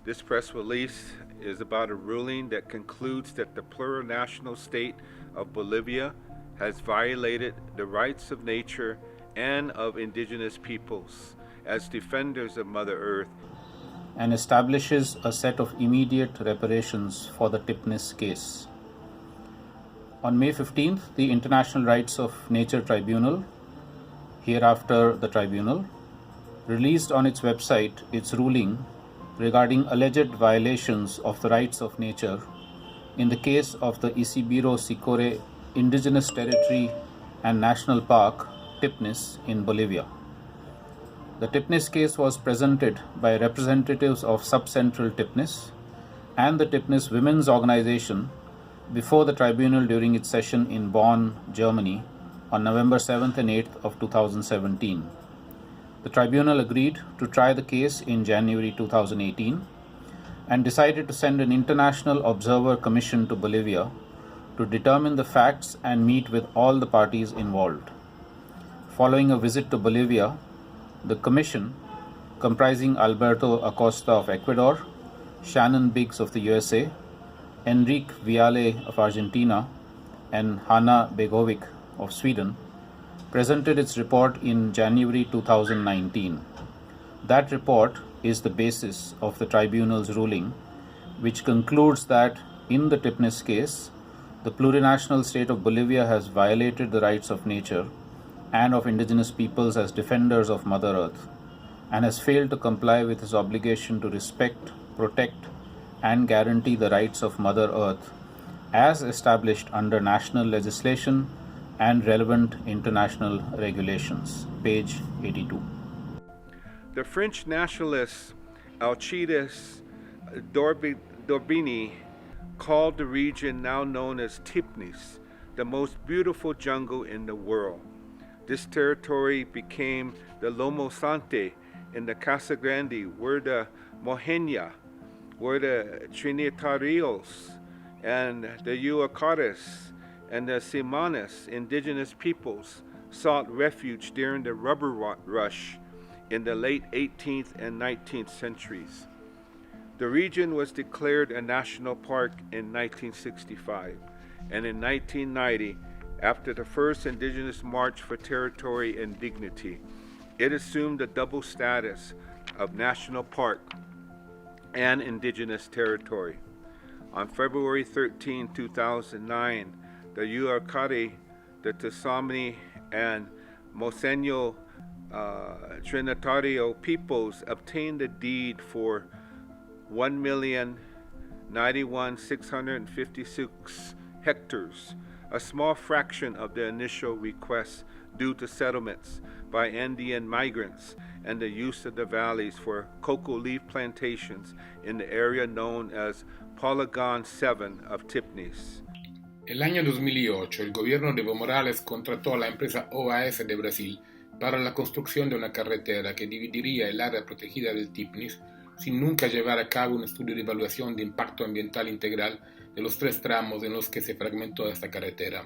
This press release is about a ruling that concludes that the plurinational state of Bolivia has violated the rights of nature and of indigenous peoples as defenders of Mother Earth, and establishes a set of immediate reparations for the Tipnis case. On May 15th, the International Rights of Nature Tribunal, hereafter the Tribunal, released on its website its ruling regarding alleged violations of the rights of nature in the case of the Isidro Sicore Indigenous Territory and National Park, Tipnis, in Bolivia. The Tipnis case was presented by representatives of Subcentral Tipnis and the Tipnis Women's Organization before the tribunal during its session in Bonn, Germany, on November 7th and 8th of 2017. The tribunal agreed to try the case in January 2018 and decided to send an international observer commission to Bolivia to determine the facts and meet with all the parties involved. Following a visit to Bolivia, the commission, comprising Alberto Acosta of Ecuador, Shannon Biggs of the USA, Enrique Viale of Argentina, and Hanna Begovic of Sweden, presented its report in January 2019. That report is the basis of the tribunal's ruling, which concludes that in the Tipnis case, the plurinational state of Bolivia has violated the rights of nature and of indigenous peoples as defenders of Mother Earth, and has failed to comply with its obligation to respect, protect, and guarantee the rights of Mother Earth as established under national legislation and relevant international regulations. Page 82. The French nationalist Alcides d'Orbigny called the region now known as Tipnis the most beautiful jungle in the world. This territory became the Lomo Sante in the Casa Grande, where the Mojeña, where the Trinitarios and the Yuacares and the Simanes indigenous peoples sought refuge during the rubber rush in the late 18th and 19th centuries. The region was declared a national park in 1965, and in 1990, after the first indigenous march for territory and dignity, it assumed a double status of national park and indigenous territory. On February 13, 2009, the Yuacari, the Tsamani, and Moseño Trinitario peoples obtained a deed for 1,091,656 hectares, a small fraction of the initial request due to settlements by Andean migrants and the use of the valleys for cocoa leaf plantations in the area known as Polygon 7 of Tipnis. En el año 2008, el gobierno de Evo Morales contrató a la empresa OAS de Brasil para la construcción de una carretera que dividiría el área protegida del Tipnis sin nunca llevar a cabo un estudio de evaluación de impacto ambiental integral de los 3 tramos en los que se fragmentó esta carretera.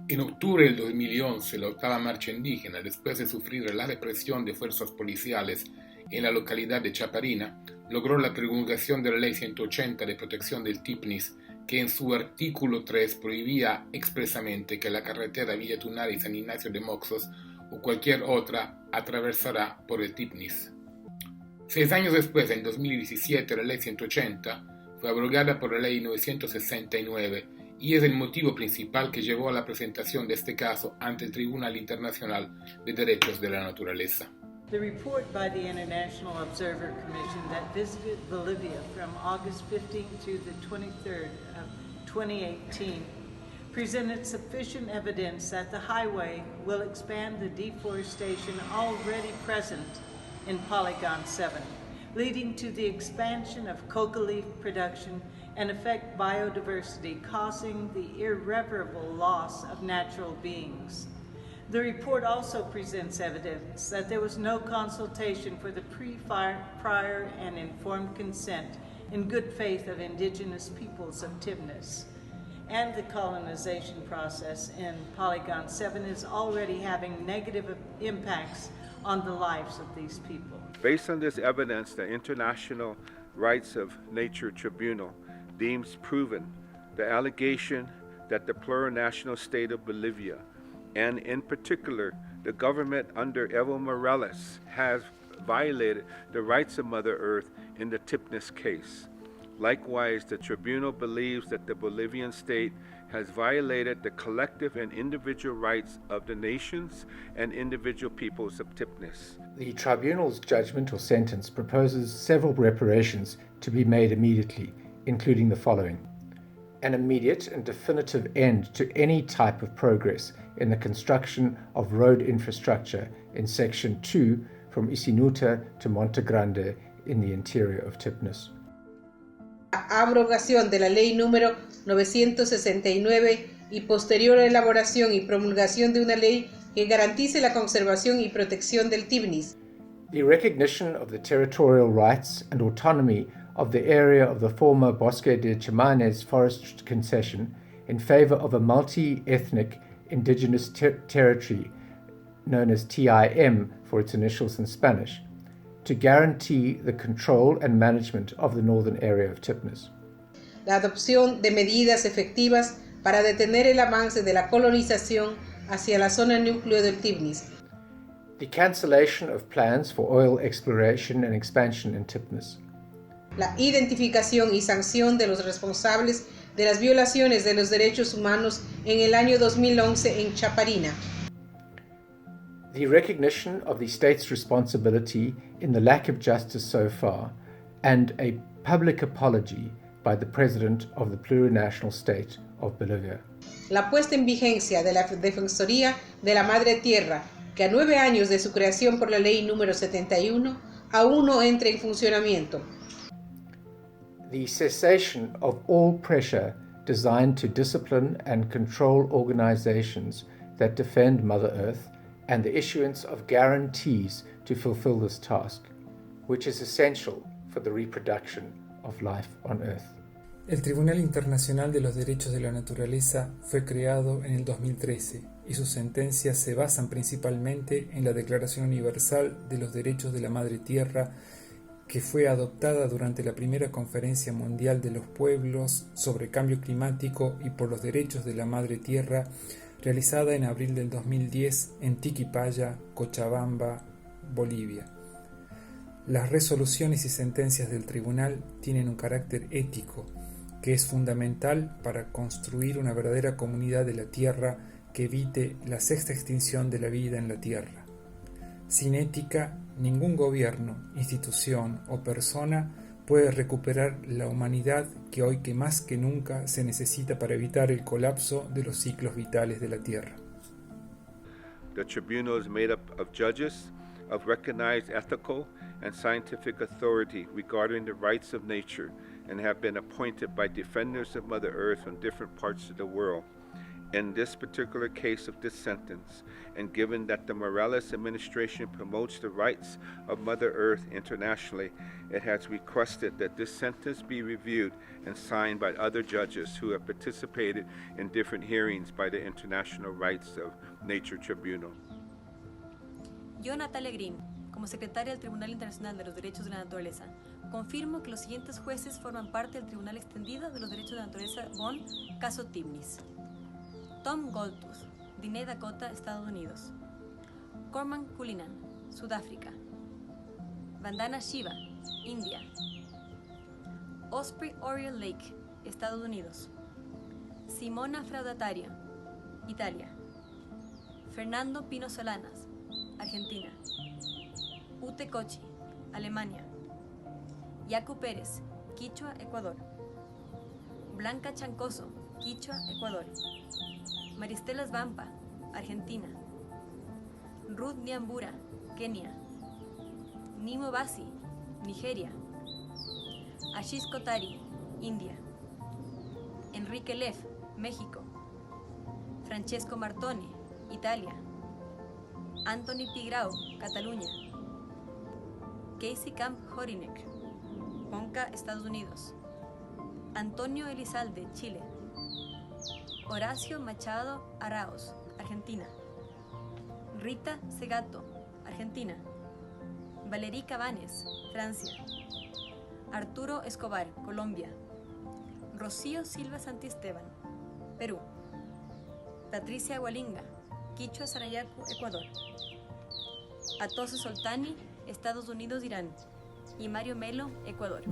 En octubre del 2011, la octava marcha indígena, después de sufrir la represión de fuerzas policiales en la localidad de Chaparina, logró la promulgación de la Ley 180 de protección del Tipnis, que en su artículo 3 prohibía expresamente que la carretera Villa Tunari y San Ignacio de Moxos o cualquier otra atravesará por el Tipnis. 6 años después, en 2017, la Ley 180 fue abrogada por la Ley 969 y es el motivo principal que llevó a la presentación de este caso ante el Tribunal Internacional de Derechos de la Naturaleza. The report by the International Observer Commission that visited Bolivia from August 15th to the 23rd of 2018 presented sufficient evidence that the highway will expand the deforestation already present in Polygon 7, leading to the expansion of coca leaf production and affect biodiversity, causing the irreparable loss of natural beings. The report also presents evidence that there was no consultation for the prior and informed consent in good faith of indigenous peoples of Tipnis. And the colonization process in Polygon 7 is already having negative impacts on the lives of these people. Based on this evidence, the International Rights of Nature Tribunal deems proven the allegation that the plurinational state of Bolivia, and in particular the government under Evo Morales, has violated the rights of Mother Earth in the Tipnis case. Likewise, the tribunal believes that the Bolivian state has violated the collective and individual rights of the nations and individual peoples of Tipnis. The tribunal's judgment or sentence proposes several reparations to be made immediately, including the following: an immediate and definitive end to any type of progress in the construction of road infrastructure in Section 2 from Isinuta to Monte Grande in the interior of Tipnis. Abrogación de la ley número 969 y posterior elaboración y promulgación de una ley que garantice la conservación y protección del Tipnis. The recognition of the territorial rights and autonomy of the area of the former Bosque de Chimanes forest concession in favor of a multi-ethnic indigenous territory known as TIM for its initials in Spanish, to guarantee the control and management of the northern area of Tipnis. La adopción de medidas efectivas para detener el avance de la colonización hacia la zona núcleo del Tipnis. The cancellation of plans for oil exploration and expansion in Tipnis. La identificación y sanción de los responsables de las violaciones de los derechos humanos en el año 2011 en Chaparina. The recognition of the state's responsibility in the lack of justice so far, and a public apology by the President of the Plurinational State of Bolivia. La puesta en vigencia de la Defensoría de la Madre Tierra, que a 9 años de su creación por la Ley número 71, aún no entra en funcionamiento. The cessation of all pressure designed to discipline and control organizations that defend Mother Earth, and the issuance of guarantees to fulfill this task, which is essential for the reproduction of life on Earth. El Tribunal Internacional de los Derechos de la Naturaleza fue creado en el 2013 y sus sentencias se basan principalmente en la Declaración Universal de los Derechos de la Madre Tierra, que fue adoptada durante la primera Conferencia Mundial de los Pueblos sobre Cambio Climático y por los Derechos de la Madre Tierra, realizada en abril del 2010 en Tiquipaya, Cochabamba, Bolivia. Las resoluciones y sentencias del tribunal tienen un carácter ético, que es fundamental para construir una verdadera comunidad de la Tierra que evite la sexta extinción de la vida en la Tierra. Sin ética, ningún gobierno, institución o persona puede recuperar la humanidad que hoy que más que nunca se necesita para evitar el colapso de los ciclos vitales de la Tierra. The tribunal is made up of judges of recognized ethical and scientific authority regarding the rights of nature and have been appointed by defenders of Mother Earth from different parts of the world. In this particular case of this sentence, and given that the Morales administration promotes the rights of Mother Earth internationally, it has requested that this sentence be reviewed and signed by other judges who have participated in different hearings by the International Rights of Nature Tribunal. Yo, Natalia Green, como secretaria del Tribunal Internacional de los Derechos de la Naturaleza, confirmo que los siguientes jueces forman parte del Tribunal Extendido de los Derechos de la Naturaleza Bonn, Caso Tipnis. Tom Goldtooth, Diné, Dakota, Estados Unidos. Cormac Cullinan, Sudáfrica. Vandana Shiva, India. Osprey Oriole Lake, Estados Unidos. Simona Fraudatario, Italia. Fernando Pino Solanas, Argentina. Ute Kochi, Alemania. Yacu Pérez, Quichua, Ecuador. Blanca Chancoso, Quichua, Ecuador. Maristela Svampa, Argentina. Ruth Nyambura, Kenia. Nimo Basi, Nigeria. Ashish Kotari, India. Enrique Leff, México. Francesco Martone, Italia. Anthony Pigrao, Cataluña. Casey Camp Horinek, Ponca, Estados Unidos. Antonio Elizalde, Chile. Horacio Machado Araos, Argentina. Rita Segato, Argentina. Valerie Cabanes, Francia. Arturo Escobar, Colombia. Rocío Silva Santiesteban, Perú. Patricia Hualinga, Quichua Sarayaku, Ecuador. Atoso Soltani, Estados Unidos, Irán. Y Mario Melo, Ecuador.